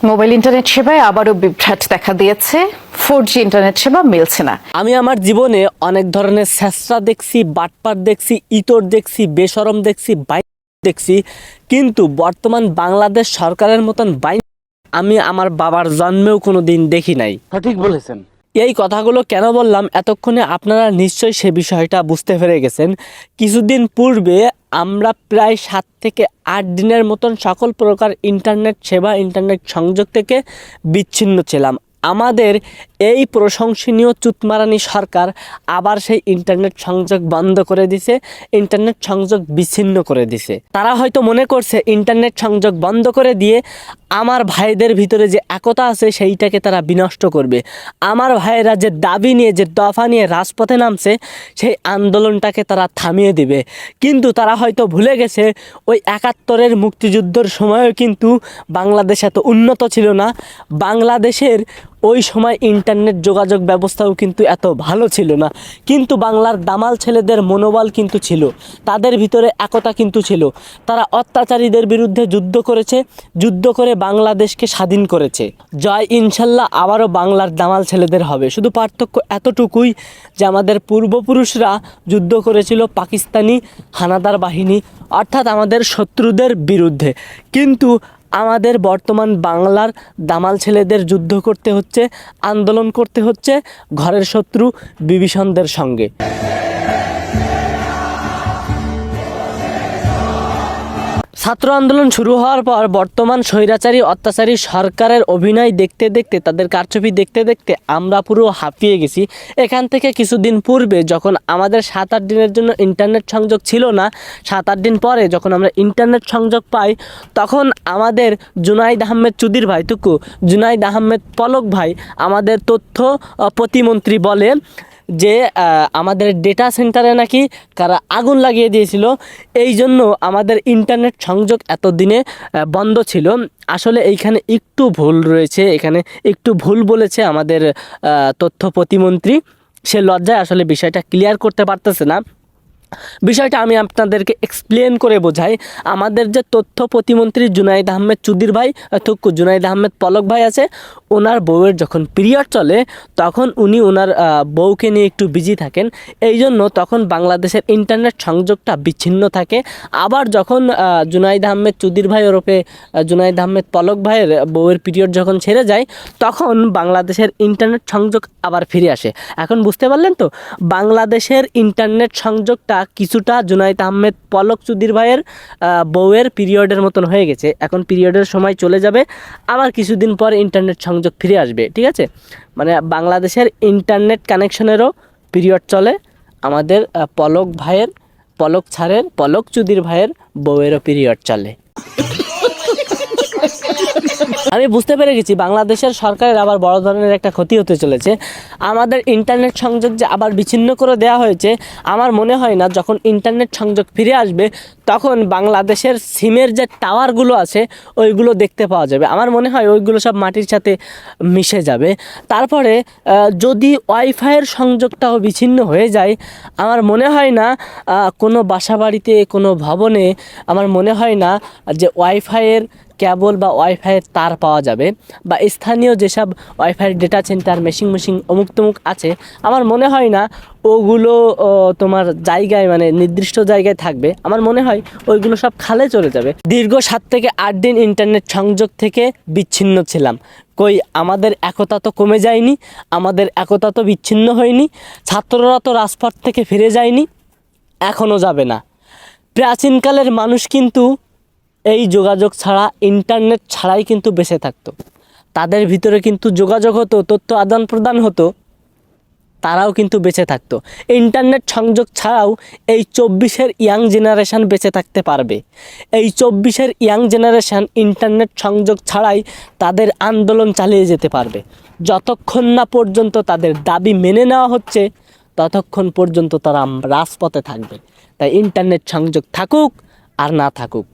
Mobile internet সেবায় আবারও বিভ্রাট দেখা দিয়েছে। 4G ইন্টারনেট সেবা মিলছে না। আমি আমার জীবনে অনেক ধরনের ছেঁচড়া দেখছি, বাটপার দেখছি, ইতর দেখছি, বেশরম দেখছি, বাইক দেখছি, কিন্তু বর্তমান বাংলাদেশ সরকারের মতন বাইক আমি আমার বাবার জন্মেও কোনো দিন দেখি নাই। সঠিক বলেছেন। এই কথাগুলো কেন বললাম, এতক্ষণে আপনারা নিশ্চয়ই সে বিষয়টা বুঝতে পেরে গেছেন। কিছুদিন পূর্বে আমরা প্রায় 7 থেকে 8 দিনের মতন সকল প্রকার ইন্টারনেট সেবা, ইন্টারনেট সংযোগ থেকে বিচ্ছিন্ন ছিলাম। আমাদের এই প্রশংসনীয় চুতমারানি সরকার আবার সেই ইন্টারনেট সংযোগ বন্ধ করে দিছে, ইন্টারনেট সংযোগ বিচ্ছিন্ন করে দিছে। তারা হয়তো মনে করছে ইন্টারনেট সংযোগ বন্ধ করে দিয়ে আমার ভাইদের ভিতরে যে একতা আছে সেইটাকে তারা বিনষ্ট করবে। আমার ভাইয়েরা যে দাবি নিয়ে, যে দফা নিয়ে রাজপথে নামছে, সেই আন্দোলনটাকে তারা থামিয়ে দিবে। কিন্তু তারা হয়তো ভুলে গেছে ওই 71-এর মুক্তিযুদ্ধের সময়ও কিন্তু বাংলাদেশ এত উন্নত ছিল না। বাংলাদেশের ওই সময় ইন্টারনেট যোগাযোগ ব্যবস্থাও কিন্তু এত ভালো ছিল না, কিন্তু বাংলার দামাল ছেলেদের মনোবল কিন্তু ছিল, তাদের ভিতরে একতা কিন্তু ছিল। তারা অত্যাচারীদের বিরুদ্ধে যুদ্ধ করেছে, যুদ্ধ করে বাংলাদেশকে স্বাধীন করেছে। জয় ইনশাল্লাহ আবারও বাংলার দামাল ছেলেদের হবে। শুধু পার্থক্য এতটুকুই যে আমাদের পূর্বপুরুষরা যুদ্ধ করেছিল পাকিস্তানি হানাদার বাহিনী, অর্থাৎ আমাদের শত্রুদের বিরুদ্ধে, কিন্তু আমাদের বর্তমান বাংলার দামাল ছেলেদের যুদ্ধ করতে হচ্ছে, আন্দোলন করতে হচ্ছে ঘরের শত্রু বিভীষণদের সঙ্গে। ছাত্র আন্দোলন শুরু হওয়ার পর বর্তমান স্বৈরাচারী অত্যাচারী সরকারের অভিনয় দেখতে দেখতে, তাদের কারচুপি দেখতে দেখতে আমরা পুরো হাঁপিয়ে গেছি। এখান থেকে কিছুদিন পূর্বে যখন আমাদের 7-8 দিনের জন্য ইন্টারনেট সংযোগ ছিল না, 7-8 দিন পরে যখন আমরা ইন্টারনেট সংযোগ পাই, তখন আমাদের জুনাইদ আহমেদ চুদির ভাই টুকু, জুনাইদ আহমেদ পলক ভাই, আমাদের তথ্য প্রতিমন্ত্রী বলে যে আমাদের ডেটা সেন্টারে নাকি কারা আগুন লাগিয়ে দিয়েছিল, এই জন্য আমাদের ইন্টারনেট সংযোগ এতদিনে বন্ধ ছিল। আসলে এইখানে একটু ভুল রয়েছে, এখানে একটু ভুল বলেছে আমাদের তথ্য প্রতিমন্ত্রী। সে লজ্জায় আসলে বিষয়টা ক্লিয়ার করতে পারতেছে না। বিষয়টা আমি আপনাদেরকে এক্সপ্লেন করে বোঝাই। আমাদের যে তথ্য প্রতিমন্ত্রী জুনাইদ আহমেদ চুদির ভাই থুকু, জুনাইদ আহমেদ পলক ভাই আছে, ওনার বউয়ের যখন পিরিয়ড চলে তখন উনি ওনার বউকে নিয়ে একটু বিজি থাকেন, এই জন্য তখন বাংলাদেশের ইন্টারনেট সংযোগটা বিচ্ছিন্ন থাকে। আবার যখন জুনাইদ আহমেদ চুদির ভাই ওরফে জুনাইদ আহমেদ পলক ভাইয়ের বউয়ের পিরিয়ড যখন ছেড়ে যায়, তখন বাংলাদেশের ইন্টারনেট সংযোগ আবার ফিরে আসে। এখন বুঝতে পারলেন তো, বাংলাদেশের ইন্টারনেট সংযোগটা কিছুটা জুনাইদ আহমেদ পলক চুদির ভাইয়ের বউয়ের পিরিয়ডের মতন হয়ে গেছে। এখন পিরিয়ডের সময় চলে যাবে, আবার কিছুদিন পর ইন্টারনেট সংযোগ ফিরে আসবে, ঠিক আছে? মানে বাংলাদেশের ইন্টারনেট কানেকশনেরও পিরিয়ড চলে, আমাদের পলক ভাইয়ের, পলক ছাড়ের, পলক চুদির ভাইয়ের বউয়েরও পিরিয়ড চলে। আমি বুঝতে পেরে গেছি বাংলাদেশের সরকারের আবার বড় ধরনের একটা ক্ষতি হতে চলেছে। আমাদের ইন্টারনেট সংযোগ যে আবার বিচ্ছিন্ন করে দেওয়া হয়েছে, আমার মনে হয় না যখন ইন্টারনেট সংযোগ ফিরে আসবে তখন বাংলাদেশের সিমের যে টাওয়ারগুলো আছে ওইগুলো দেখতে পাওয়া যাবে। আমার মনে হয় ওইগুলো সব মাটির সাথে মিশে যাবে। তারপরে যদি ওয়াইফাইয়ের সংযোগটাও বিচ্ছিন্ন হয়ে যায়, আমার মনে হয় না কোনো বাসাবাড়িতে, কোনো ভবনে আমার মনে হয় না যে ওয়াইফাইয়ের কেবল বা ওয়াইফাইয়ের তার পাওয়া যাবে, বা স্থানীয় যেসব ওয়াইফাইয়ের ডেটা সেন্টার, মেশিন অমুক তমুক আছে, আমার মনে হয় না ওগুলো তোমার জায়গায়, মানে নির্দিষ্ট জায়গায় থাকবে। আমার মনে হয় ওইগুলো সব খালে চলে যাবে। দীর্ঘ 7 থেকে 8 দিন ইন্টারনেট সংযোগ থেকে বিচ্ছিন্ন ছিলাম, কই আমাদের একতা তো কমে যায়নি, আমাদের একতা তো বিচ্ছিন্ন হয়নি, ছাত্ররা তো রাজপথ থেকে ফিরে যায়নি, এখনও যাবে না। প্রাচীনকালের মানুষ কিন্তু এই যোগাযোগ ছাড়া, ইন্টারনেট ছাড়াই কিন্তু বেঁচে থাকতো। তাদের ভিতরে কিন্তু যোগাযোগ হতো, তথ্য আদান প্রদান হতো, তারাও কিন্তু বেঁচে থাকতো। ইন্টারনেট সংযোগ ছাড়াও এই 24-এর ইয়াং জেনারেশান বেঁচে থাকতে পারবে। এই 24-এর ইয়াং জেনারেশান ইন্টারনেট সংযোগ ছাড়াই তাদের আন্দোলন চালিয়ে যেতে পারবে। যতক্ষণ না পর্যন্ত তাদের দাবি মেনে নেওয়া হচ্ছে, ততক্ষণ পর্যন্ত তারা রাজপথে থাকবে। তাই ইন্টারনেট সংযোগ থাকুক আর না থাকুক,